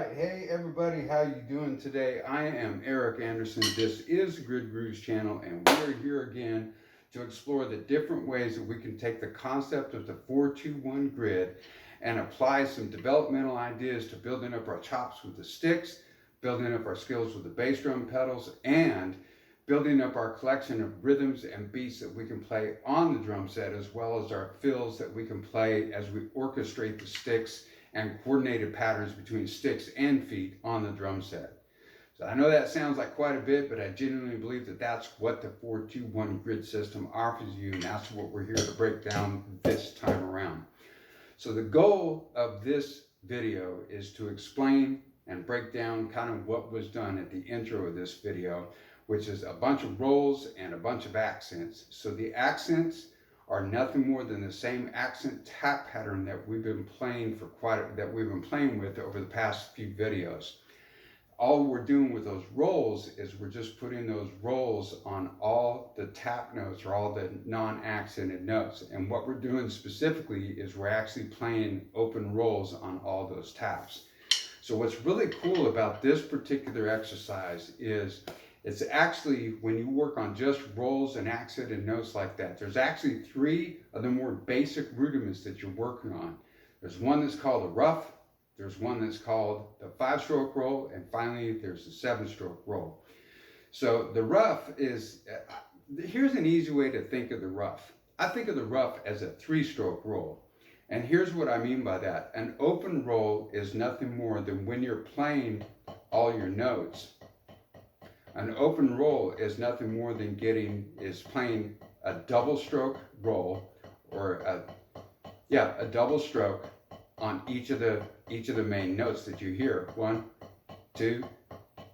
right, hey everybody, how you doing today? I am Eric Anderson. This is Grid Grooves channel, and we're here again to explore the different ways that we can take the concept of the 4-2-1 grid and apply some developmental ideas to building up our chops with the sticks, building up our skills with the bass drum pedals, and building up our collection of rhythms and beats that we can play on the drum set, as well as our fills that we can play as we orchestrate the sticks and coordinated patterns between sticks and feet on the drum set. So I know that sounds like quite a bit, but I genuinely believe that that's what the 4-2-1 grid system offers you, and that's what we're here to break down this time around. So the goal of this video is to explain and break down kind of what was done at the intro of this video, which is a bunch of rolls and a bunch of accents. So the accents are nothing more than the same accent tap pattern that we've been playing with over the past few videos. All we're doing with those rolls is we're just putting those rolls on all the tap notes or all the non-accented notes. And what we're doing specifically is we're actually playing open rolls on all those taps. So what's really cool about this particular exercise is it's actually, when you work on just rolls and accented notes like that, there's actually three of the more basic rudiments that you're working on. There's one that's called a rough, there's one that's called the 5-stroke roll, and finally there's the 7-stroke roll. So the rough is, here's an easy way to think of the rough. I think of the rough as a 3-stroke roll. And here's what I mean by that. An open roll is nothing more than when you're playing all your notes. An open roll is nothing more than playing a double stroke roll, or a double stroke on each of the main notes that you hear. 1, 2,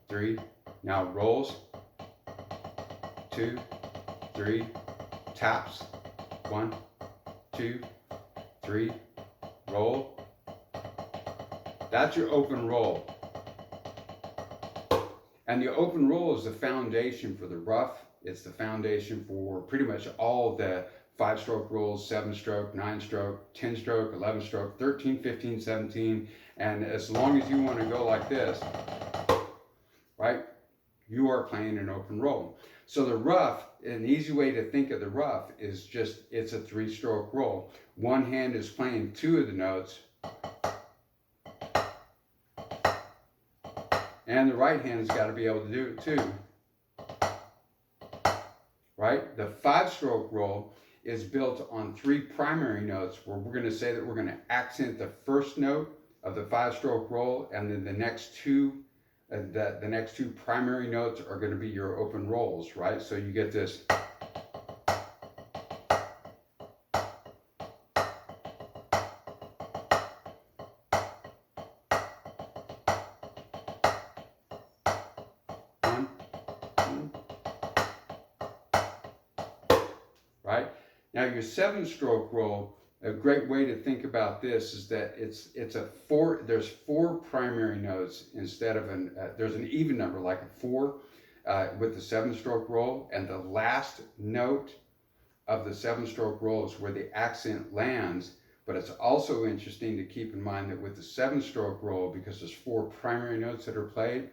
3. Now rolls. 2, 3. Taps. 1, 2, 3. Roll. That's your open roll. And the open roll is the foundation for the rough. It's the foundation for pretty much all the 5-stroke rolls, 7-stroke, 9-stroke, 10-stroke, 11-stroke, 13, 15, 17. And as long as you want to go like this, right, you are playing an open roll. So the rough, an easy way to think of the rough is just, it's a 3-stroke roll. One hand is playing 2 of the notes, and the right hand's got to be able to do it too. Right? The 5-stroke roll is built on 3 primary notes, where we're going to say that we're going to accent the first note of the 5-stroke roll, and then the next two primary notes are going to be your open rolls, right? So you get this. Right? Now your 7-stroke roll, a great way to think about this is that there's 4 primary notes instead of there's an even number like a 4 with the 7-stroke roll, and the last note of the 7-stroke roll is where the accent lands. But it's also interesting to keep in mind that with the 7-stroke roll, because there's 4 primary notes that are played,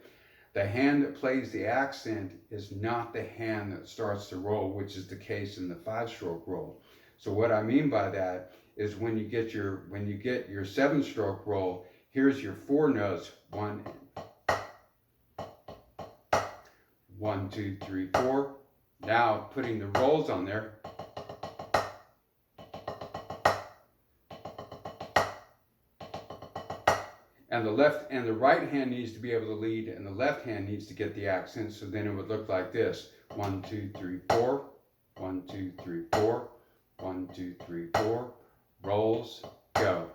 the hand that plays the accent is not the hand that starts the roll, which is the case in the 5-stroke roll. So what I mean by that is when you get your 7-stroke roll, here's your 4 notes. 1, 2, 3, 4. Now putting the rolls on there. And the left and the right hand needs to be able to lead, and the left hand needs to get the accent. So then it would look like this: 1, 2, 3, 4. 1, 2, 3, 4. 1, 2, 3, 4. Rolls, go.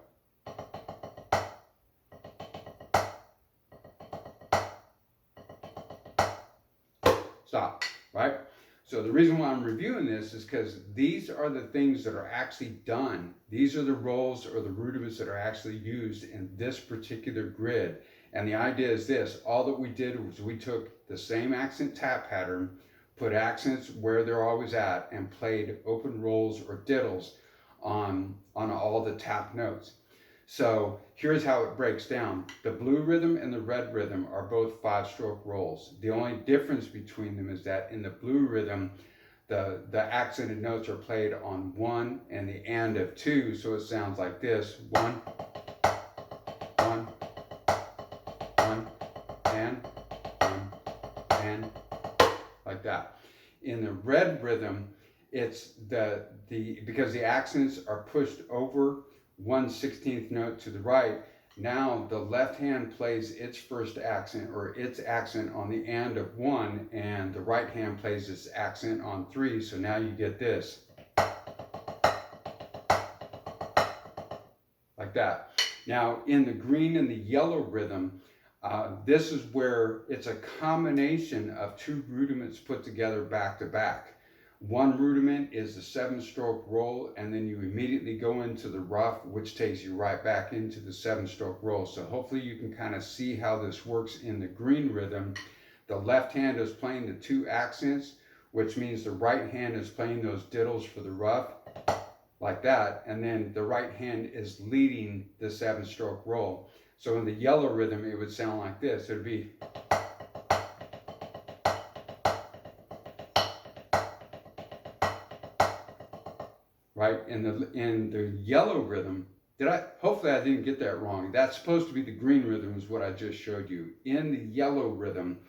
Stop. Right? So the reason why I'm reviewing this is because these are the things that are actually done. These are the rolls or the rudiments that are actually used in this particular grid. And the idea is this: all that we did was we took the same accent tap pattern, put accents where they're always at, and played open rolls or diddles on all the tap notes. So here's how it breaks down. The blue rhythm and the red rhythm are both 5-stroke rolls. The only difference between them is that in the blue rhythm, the accented notes are played on 1 and the and of 2, so it sounds like this: 1, 1, 1, and 1, and like that. In the red rhythm, it's because the accents are pushed over 1/16th note to the right. Now the left hand plays its first accent or its accent on the and of 1, and the right hand plays its accent on 3. So now you get this, like that. Now in the green and the yellow rhythm, this is where it's a combination of 2 rudiments put together back to back. One rudiment is the 7-stroke roll, and then you immediately go into the rough, which takes you right back into the 7-stroke roll. So hopefully you can kind of see how this works in the green rhythm. The left hand is playing the 2 accents, which means the right hand is playing those diddles for the rough, like that, and then the right hand is leading the 7-stroke roll. So in the yellow rhythm, it would sound like this. It would be, right? In the yellow rhythm, hopefully I didn't get that wrong. That's supposed to be the green rhythm, is what I just showed you. In the yellow rhythm,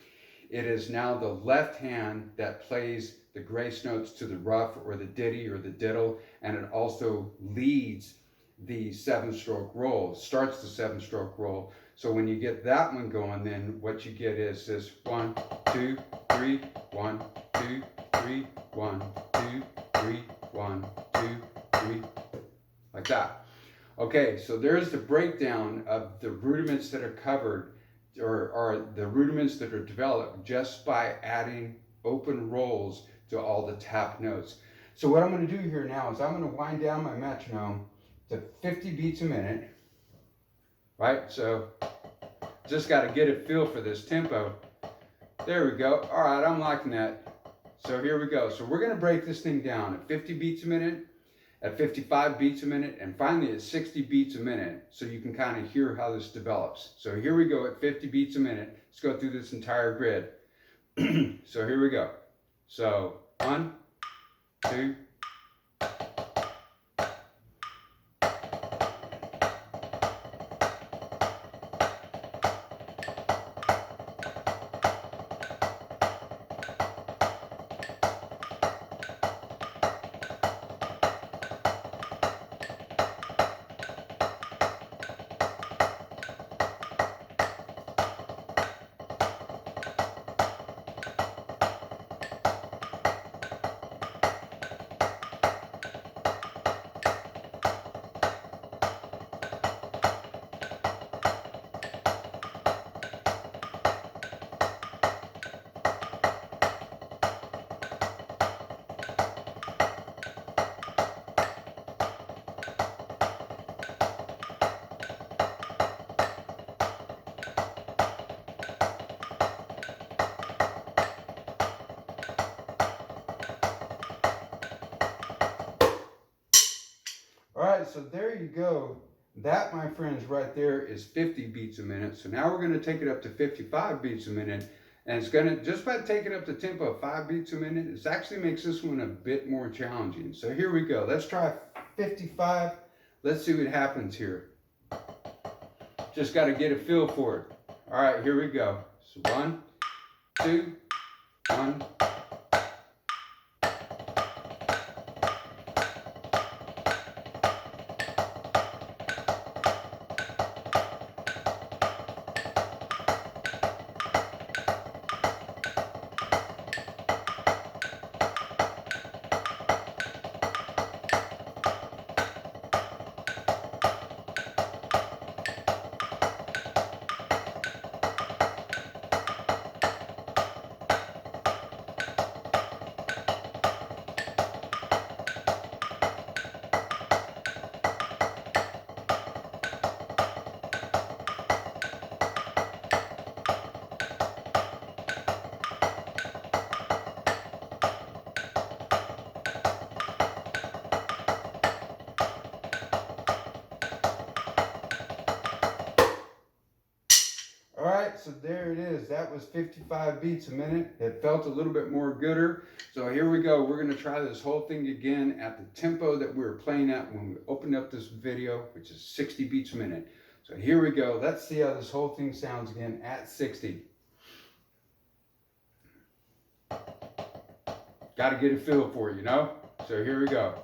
it is now the left hand that plays the grace notes to the rough or the ditty or the diddle, and it also leads the 7-stroke roll, starts the 7-stroke roll. So when you get that one going, then what you get is this 1, 2, 3, 1, 2, 3, 1, 2, 3, 1, 2, 3, like that. Okay, so there's the breakdown of the rudiments that are covered, or the rudiments that are developed just by adding open rolls to all the tap notes. So what I'm going to do here now is I'm going to wind down my metronome to 50 beats a minute, right? So just got to get a feel for this tempo. There we go. All right, I'm liking that. So here we go. So we're going to break this thing down at 50 beats a minute, at 55 beats a minute, and finally at 60 beats a minute, so you can kind of hear how this develops. So here we go at 50 beats a minute. Let's go through this entire grid. So here we go. So 1, 2, all right, so there you go. That, my friends, right there is 50 beats a minute. So now we're going to take it up to 55 beats a minute. And it's going to, just by taking up the tempo of 5 beats a minute, it actually makes this one a bit more challenging. So here we go. Let's try 55. Let's see what happens here. Just got to get a feel for it. All right, here we go. So 1, 2, 1. that was 55 beats a minute. It felt a little bit more gooder. So here we go. We're going to try this whole thing again at the tempo that we were playing at when we opened up this video, which is 60 beats a minute. So here we go. Let's see how this whole thing sounds again at 60. Got to get a feel for it, you know? So here we go.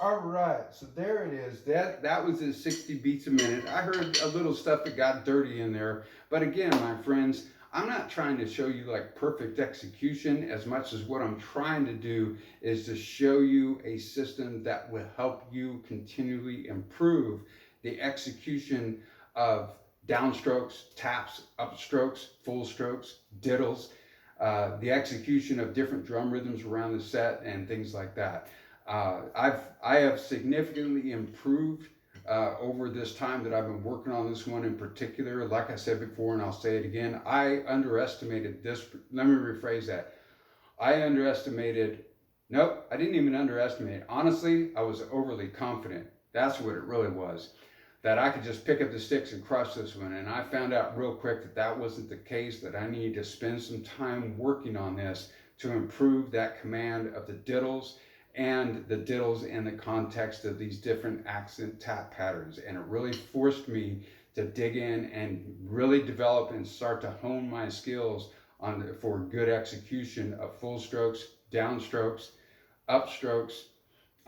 All right, so there it is. That was at 60 beats a minute. I heard a little stuff that got dirty in there. But again, my friends, I'm not trying to show you like perfect execution as much as what I'm trying to do is to show you a system that will help you continually improve the execution of downstrokes, taps, upstrokes, full strokes, diddles, the execution of different drum rhythms around the set and things like that. I have significantly improved over this time that I've been working on this one in particular. Like I said before, and I'll say it again, I underestimated this. Let me rephrase that. I didn't even underestimate. Honestly, I was overly confident. That's what it really was. That I could just pick up the sticks and crush this one. And I found out real quick that that wasn't the case, that I needed to spend some time working on this to improve that command of the diddles and the diddles in the context of these different accent tap patterns. And it really forced me to dig in and really develop and start to hone my skills for good execution of full strokes, downstrokes, upstrokes,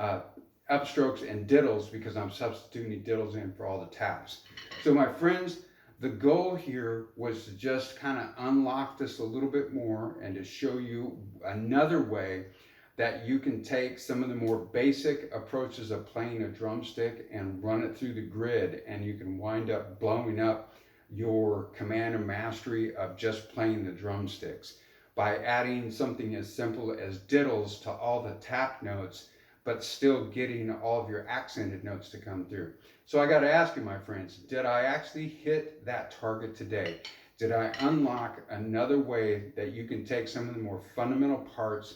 and diddles, because I'm substituting diddles in for all the taps. So my friends, the goal here was to just kind of unlock this a little bit more and to show you another way that you can take some of the more basic approaches of playing a drumstick and run it through the grid, and you can wind up blowing up your command and mastery of just playing the drumsticks by adding something as simple as diddles to all the tap notes, but still getting all of your accented notes to come through. So I got to ask you, my friends, did I actually hit that target today? Did I unlock another way that you can take some of the more fundamental parts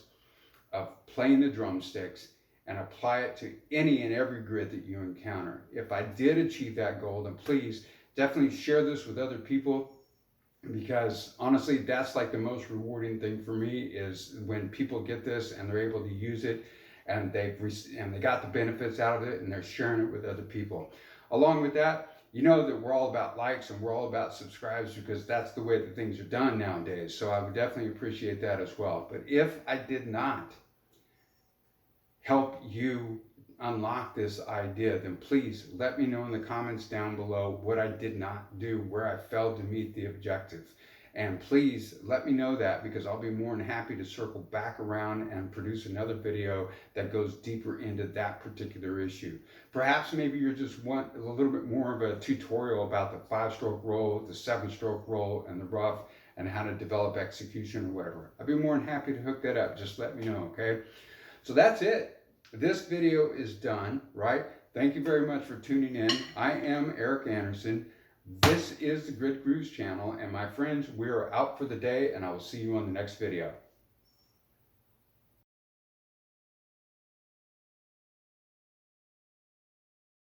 of playing the drumsticks and apply it to any and every grid that you encounter? If I did achieve that goal, then please definitely share this with other people, because honestly, that's like the most rewarding thing for me, is when people get this and they're able to use it and they got the benefits out of it and they're sharing it with other people. Along with that, you know that we're all about likes and we're all about subscribes, because that's the way that things are done nowadays. So I would definitely appreciate that as well. But if I did not help you unlock this idea, then please let me know in the comments down below what I did not do, where I failed to meet the objective. And please let me know that, because I'll be more than happy to circle back around and produce another video that goes deeper into that particular issue. Perhaps maybe you just want a little bit more of a tutorial about the 5-stroke roll, the 7-stroke roll, and the rough, and how to develop execution or whatever. I'd be more than happy to hook that up. Just let me know, okay? So that's it. This video is done, right? Thank you very much for tuning in. I am Eric Anderson. This is the Grid Grooves channel, and my friends, we are out for the day, and I will see you on the next video.